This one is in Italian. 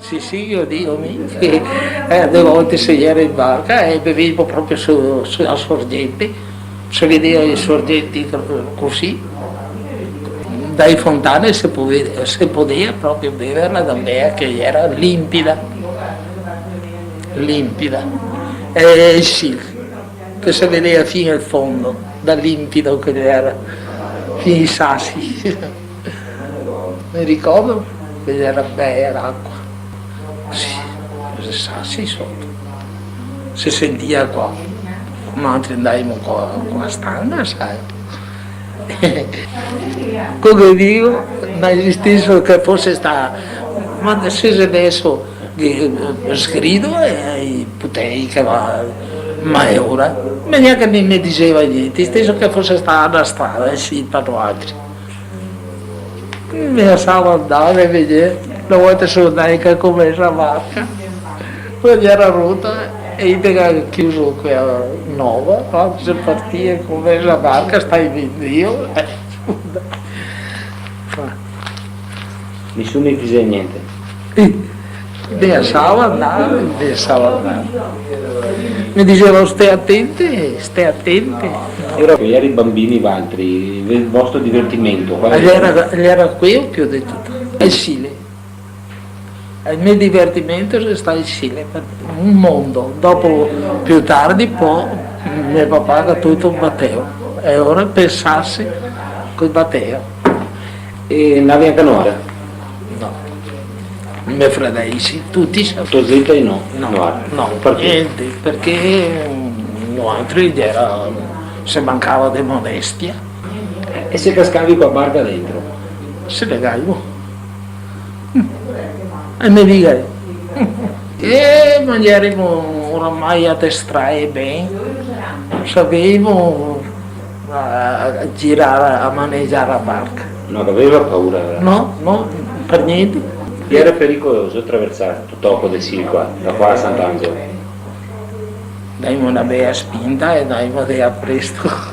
Sì, io dico che delle volte se ero in barca e bevevo proprio sulla sorgente, si vedeva le sorgenti così, dai fontane si poteva proprio beverla da me che era limpida, limpida, e sì, che si vedeva fino al fondo, da limpido che era, fino ai sassi. Mi ricordo che era bella acqua. Sì, sassi sotto. Si sentiva qua. Mentre andavamo con la stanga, sai. Come dico, non esisteva che fosse stato, ma se adesso sgrido e potrei che va, ma è ora. Ma neanche mi diceva niente, stesso che fosse stata una strada, sì, per altri. Mi lasciavo andare a vedere, una volta sono andato come la barca, poi era rotta e io ho chiuso quella nuova, quando si partiva come la barca, stai vedendo io. Nessuno mi diceva niente. Mi lasciavo andare, mi lasciavo andare. Mi dicevano stai attenti, stai attenti. Ieri i bambini Valtri, il vostro divertimento, qual Era quello che ho detto, è il Sile. Il mio divertimento è stato il Sile, un mondo. Dopo, più tardi, poi mio papà ha tutto un Matteo e ora pensassi col Matteo. E navi a canoa? No, i miei fratelli sì, tutti sapevano. Tua zeta e no? No, niente, perché noi se mancava di modestia. E se cascavi con la barca dentro? Se legavo. E mi dica, e mangiaremo oramai a estrae bene, sapevo a girare, a maneggiare la barca. Non aveva paura? No, per niente. Era pericoloso attraversare tutto Toco del Sil qua, da qua a Sant'Angelo? Dai una bella spinta e dai a presto.